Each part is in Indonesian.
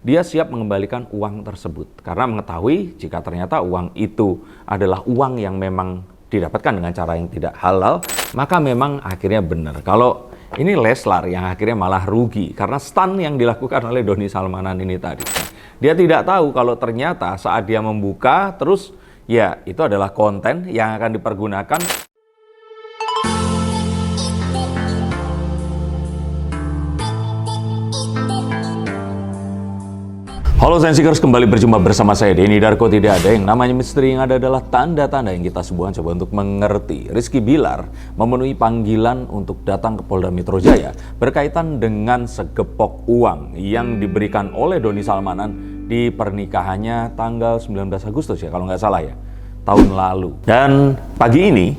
dia siap mengembalikan uang tersebut. Karena mengetahui jika ternyata uang itu adalah uang yang memang didapatkan dengan cara yang tidak halal, maka memang akhirnya benar. Kalau ini Leslar yang akhirnya malah rugi karena stunt yang dilakukan oleh Doni Salmanan ini tadi. Dia tidak tahu kalau ternyata saat dia membuka terus ya itu adalah konten yang akan dipergunakan. Halo Sensikers, kembali berjumpa bersama saya Denny Darko. Tidak ada yang namanya misteri, yang ada adalah tanda-tanda yang kita semua coba untuk mengerti. Rizky Bilar memenuhi panggilan untuk datang ke Polda Metro Jaya berkaitan dengan segepok uang yang diberikan oleh Doni Salmanan di pernikahannya tanggal 19 Agustus ya kalau nggak salah ya, tahun lalu. Dan pagi ini,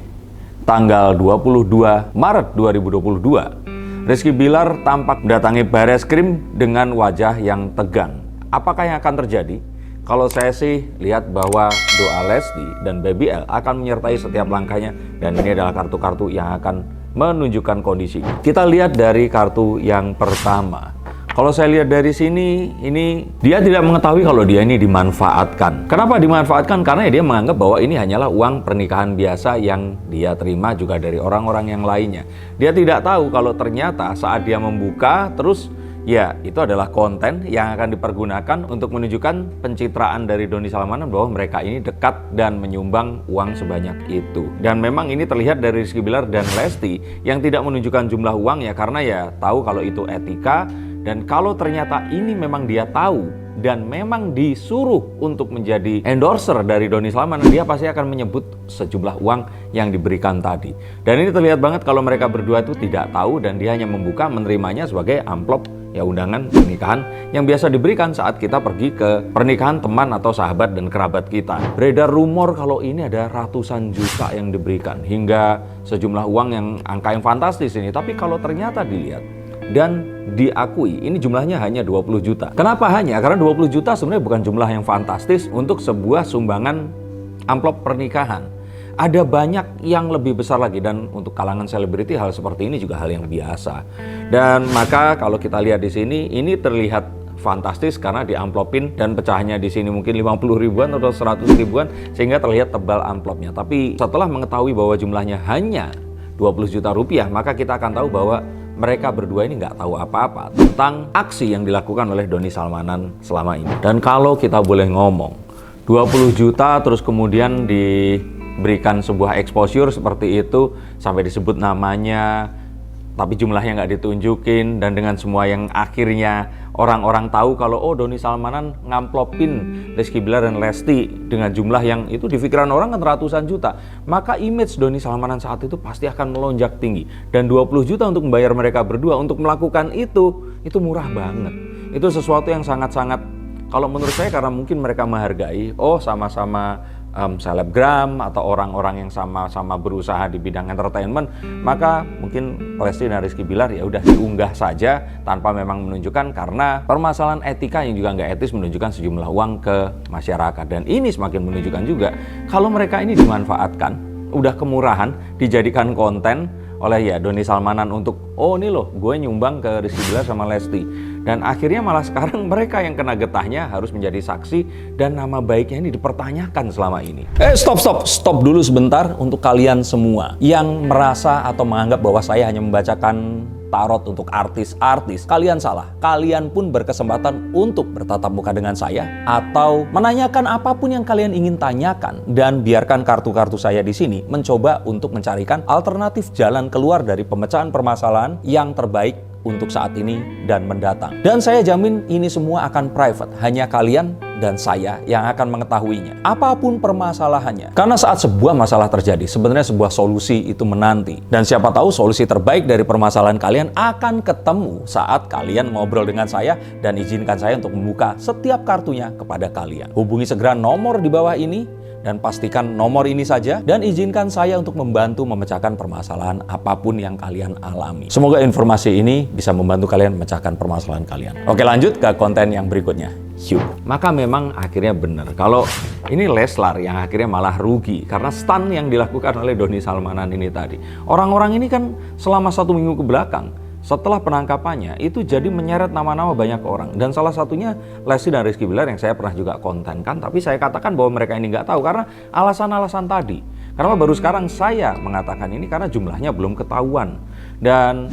tanggal 22 Maret 2022, Rizky Bilar tampak mendatangi Bareskrim dengan wajah yang tegang. Apakah yang akan terjadi? Kalau saya sih lihat bahwa doa Lesti dan Baby L akan menyertai setiap langkahnya, dan ini adalah kartu-kartu yang akan menunjukkan kondisi. Kita lihat dari kartu yang pertama. Kalau saya lihat dari sini, ini dia tidak mengetahui kalau dia ini dimanfaatkan. Kenapa dimanfaatkan? Karena dia menganggap bahwa ini hanyalah uang pernikahan biasa yang dia terima juga dari orang-orang yang lainnya. Dia tidak tahu kalau ternyata saat dia membuka terus ya, itu adalah konten yang akan dipergunakan untuk menunjukkan pencitraan dari Doni Salmanan bahwa mereka ini dekat dan menyumbang uang sebanyak itu. Dan memang ini terlihat dari Rizky Bilar dan Lesti yang tidak menunjukkan jumlah uang ya, karena ya tahu kalau itu etika. Dan kalau ternyata ini memang dia tahu dan memang disuruh untuk menjadi endorser dari Doni Salmanan, dia pasti akan menyebut sejumlah uang yang diberikan tadi. Dan ini terlihat banget kalau mereka berdua itu tidak tahu dan dia hanya membuka menerimanya sebagai amplop ya, undangan pernikahan yang biasa diberikan saat kita pergi ke pernikahan teman atau sahabat dan kerabat kita. Beredar rumor kalau ini ada ratusan juta yang diberikan hingga sejumlah uang yang angka yang fantastis ini. Tapi kalau ternyata dilihat dan diakui ini jumlahnya hanya 20 juta. Kenapa hanya? Karena 20 juta sebenarnya bukan jumlah yang fantastis untuk sebuah sumbangan amplop pernikahan. Ada banyak yang lebih besar lagi, dan untuk kalangan selebriti hal seperti ini juga hal yang biasa. Dan maka kalau kita lihat di sini, ini terlihat fantastis karena diamplopin dan pecahannya di sini mungkin 50 ribuan atau 100 ribuan sehingga terlihat tebal amplopnya. Tapi setelah mengetahui bahwa jumlahnya hanya 20 juta rupiah, maka kita akan tahu bahwa mereka berdua ini nggak tahu apa-apa tentang aksi yang dilakukan oleh Doni Salmanan selama ini. Dan kalau kita boleh ngomong, 20 juta terus kemudian diberikan sebuah exposure seperti itu sampai disebut namanya, tapi jumlahnya nggak ditunjukin, dan dengan semua yang akhirnya orang-orang tahu kalau oh Doni Salmanan ngamplopin Rizky Bilar dan Lesti dengan jumlah yang itu di pikiran orang kan ratusan juta, maka image Doni Salmanan saat itu pasti akan melonjak tinggi. Dan 20 juta untuk membayar mereka berdua untuk melakukan itu murah banget. Itu sesuatu yang sangat-sangat, kalau menurut saya karena mungkin mereka menghargai, oh sama-sama selebgram atau orang-orang yang sama-sama berusaha di bidang entertainment, maka mungkin Lesti dan Rizky Bilar ya udah diunggah saja tanpa memang menunjukkan, karena permasalahan etika yang juga nggak etis menunjukkan sejumlah uang ke masyarakat. Dan ini semakin menunjukkan juga kalau mereka ini dimanfaatkan, udah kemurahan dijadikan konten oleh ya Doni Salmanan untuk oh ini loh gue nyumbang ke Rizky Bilar sama Lesti. Dan akhirnya malah sekarang mereka yang kena getahnya harus menjadi saksi dan nama baiknya ini dipertanyakan selama ini. Stop dulu sebentar untuk kalian semua yang merasa atau menganggap bahwa saya hanya membacakan tarot untuk artis-artis. Kalian salah. Kalian pun berkesempatan untuk bertatap muka dengan saya atau menanyakan apapun yang kalian ingin tanyakan, dan biarkan kartu-kartu saya di sini mencoba untuk mencarikan alternatif jalan keluar dari pemecahan permasalahan yang terbaik untuk saat ini dan mendatang. Dan saya jamin ini semua akan private, hanya kalian dan saya yang akan mengetahuinya. Apapun permasalahannya. Karena saat sebuah masalah terjadi, sebenarnya sebuah solusi itu menanti. Dan siapa tahu solusi terbaik dari permasalahan kalian akan ketemu saat kalian ngobrol dengan saya, dan izinkan saya untuk membuka setiap kartunya kepada kalian. Hubungi segera nomor di bawah ini dan pastikan nomor ini saja, dan izinkan saya untuk membantu memecahkan permasalahan apapun yang kalian alami. Semoga informasi ini bisa membantu kalian memecahkan permasalahan kalian. Oke, lanjut ke konten yang berikutnya. Maka memang akhirnya benar kalau ini Leslar yang akhirnya malah rugi karena stunt yang dilakukan oleh Doni Salmanan ini tadi. Orang-orang ini kan selama 1 minggu ke belakang setelah penangkapannya itu jadi menyeret nama-nama banyak orang, dan salah satunya Lesti dan Rizky Bilar yang saya pernah juga kontenkan, tapi saya katakan bahwa mereka ini nggak tahu karena alasan-alasan tadi. Karena baru sekarang saya mengatakan ini karena jumlahnya belum ketahuan. Dan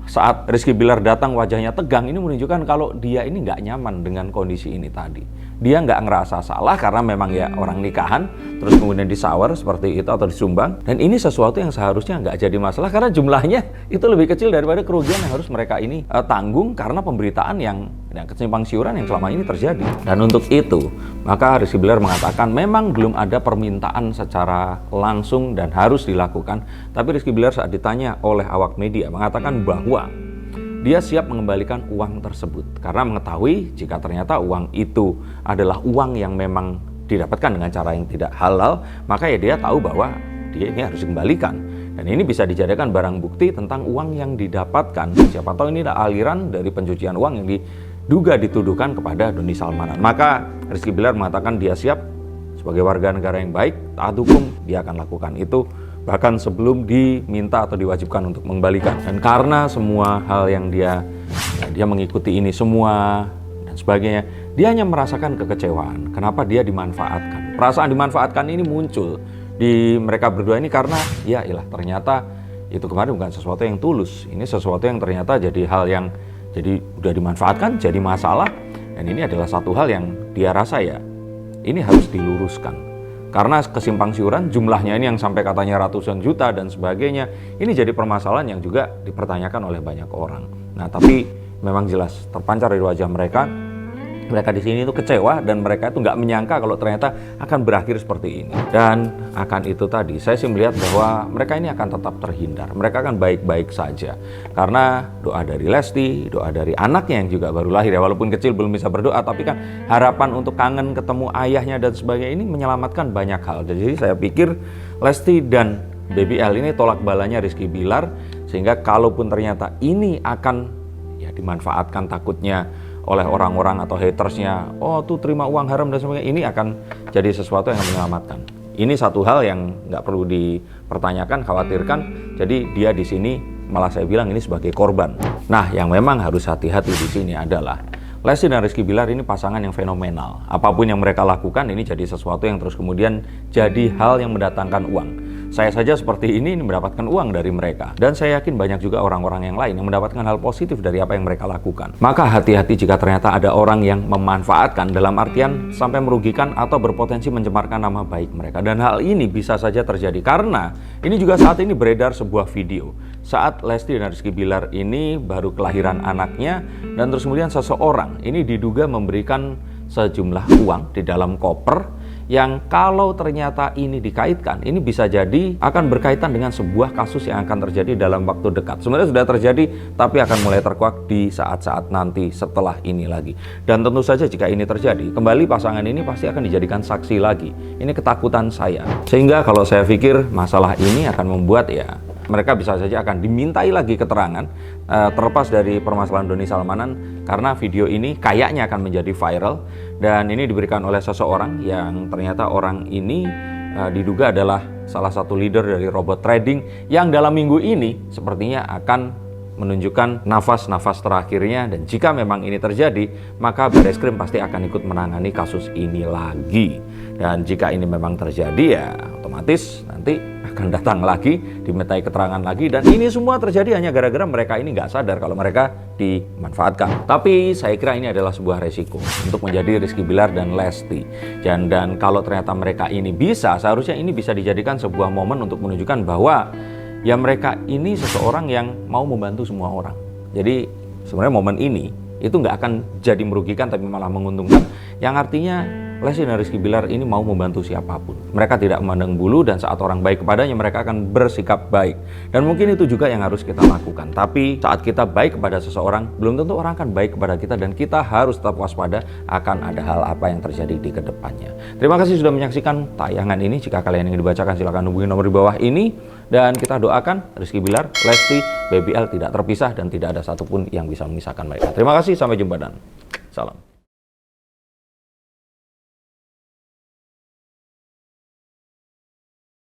saat Rizky Bilar datang wajahnya tegang, ini menunjukkan kalau dia ini nggak nyaman dengan kondisi ini tadi. Dia nggak ngerasa salah karena memang ya orang nikahan, terus kemudian disawer seperti itu atau disumbang. Dan ini sesuatu yang seharusnya nggak jadi masalah karena jumlahnya itu lebih kecil daripada kerugian yang harus mereka ini tanggung karena pemberitaan yang kesimpang siuran yang selama ini terjadi. Dan untuk itu, maka Rizky Bilar mengatakan memang belum ada permintaan secara langsung dan harus dilakukan. Tapi Rizky Bilar saat ditanya oleh awak media mengatakan bahwa dia siap mengembalikan uang tersebut karena mengetahui jika ternyata uang itu adalah uang yang memang didapatkan dengan cara yang tidak halal, maka ya dia tahu bahwa dia ini harus dikembalikan. Dan ini bisa dijadikan barang bukti tentang uang yang didapatkan. Siapa tahu ini adalah aliran dari pencucian uang yang diduga dituduhkan kepada Doni Salmanan. Maka Rizky Bilar mengatakan dia siap sebagai warga negara yang baik, taat hukum, dia akan lakukan itu bahkan sebelum diminta atau diwajibkan untuk mengembalikan. Dan karena semua hal yang dia mengikuti ini semua dan sebagainya, dia hanya merasakan kekecewaan. Kenapa dia dimanfaatkan? Perasaan dimanfaatkan ini muncul di mereka berdua ini karena ya ilah ternyata itu kemarin bukan sesuatu yang tulus. Ini sesuatu yang ternyata jadi hal yang jadi udah dimanfaatkan, jadi masalah. Dan ini adalah satu hal yang dia rasa ya ini harus diluruskan. Karena kesimpang siuran jumlahnya ini yang sampai katanya ratusan juta dan sebagainya, ini jadi permasalahan yang juga dipertanyakan oleh banyak orang. Nah, tapi memang jelas terpancar dari wajah mereka di sini itu kecewa dan mereka itu nggak menyangka kalau ternyata akan berakhir seperti ini. Dan akan itu tadi, saya sih melihat bahwa mereka ini akan tetap terhindar. Mereka akan baik-baik saja. Karena doa dari Lesti, doa dari anaknya yang juga baru lahir ya, walaupun kecil belum bisa berdoa, tapi kan harapan untuk kangen ketemu ayahnya dan sebagainya ini menyelamatkan banyak hal. Jadi saya pikir Lesti dan Baby L ini tolak balanya Rizky Bilar, sehingga kalaupun ternyata ini akan ya dimanfaatkan takutnya oleh orang-orang atau hatersnya, oh tuh terima uang haram dan sebagainya, ini akan jadi sesuatu yang menyelamatkan. Ini satu hal yang nggak perlu dipertanyakan, khawatirkan. Jadi dia di sini malah saya bilang ini sebagai korban. Nah, yang memang harus hati-hati di sini adalah Lesti dan Rizky Bilar ini pasangan yang fenomenal. Apapun yang mereka lakukan ini jadi sesuatu yang terus kemudian jadi hal yang mendatangkan uang. Saya saja seperti ini mendapatkan uang dari mereka. Dan saya yakin banyak juga orang-orang yang lain yang mendapatkan hal positif dari apa yang mereka lakukan. Maka hati-hati jika ternyata ada orang yang memanfaatkan dalam artian sampai merugikan atau berpotensi mencemarkan nama baik mereka. Dan hal ini bisa saja terjadi karena ini juga saat ini beredar sebuah video. Saat Lesti dan Rizky Bilar ini baru kelahiran anaknya dan terus kemudian seseorang ini diduga memberikan sejumlah uang di dalam koper yang kalau ternyata ini dikaitkan, ini bisa jadi akan berkaitan dengan sebuah kasus yang akan terjadi dalam waktu dekat. Sebenarnya sudah terjadi, tapi akan mulai terkuak di saat-saat nanti setelah ini lagi. Dan tentu saja jika ini terjadi, kembali pasangan ini pasti akan dijadikan saksi lagi. Ini ketakutan saya. Sehingga kalau saya pikir masalah ini akan membuat ya mereka bisa saja akan dimintai lagi keterangan terlepas dari permasalahan Doni Salmanan, karena video ini kayaknya akan menjadi viral dan ini diberikan oleh seseorang yang ternyata orang ini diduga adalah salah satu leader dari robot trading yang dalam minggu ini sepertinya akan menunjukkan nafas-nafas terakhirnya. Dan jika memang ini terjadi, maka Barreskrim pasti akan ikut menangani kasus ini lagi. Dan jika ini memang terjadi ya otomatis nanti akan datang lagi, dimintai keterangan lagi. Dan ini semua terjadi hanya gara-gara mereka ini nggak sadar kalau mereka dimanfaatkan. Tapi saya kira ini adalah sebuah resiko untuk menjadi Rizky Bilar dan Lesti. Dan kalau ternyata mereka ini bisa, seharusnya ini bisa dijadikan sebuah momen untuk menunjukkan bahwa ya mereka ini seseorang yang mau membantu semua orang. Jadi sebenarnya momen ini itu nggak akan jadi merugikan tapi malah menguntungkan. Yang artinya Lesti dan Rizky Bilar ini mau membantu siapapun. Mereka tidak memandang bulu dan saat orang baik kepadanya mereka akan bersikap baik. Dan mungkin itu juga yang harus kita lakukan. Tapi saat kita baik kepada seseorang, belum tentu orang akan baik kepada kita dan kita harus tetap waspada akan ada hal apa yang terjadi di kedepannya. Terima kasih sudah menyaksikan tayangan ini. Jika kalian ingin dibacakan silahkan hubungi nomor di bawah ini. Dan kita doakan Rizky Bilar, Lesti, Baby L tidak terpisah dan tidak ada satupun yang bisa memisahkan mereka. Terima kasih, sampai jumpa dan salam.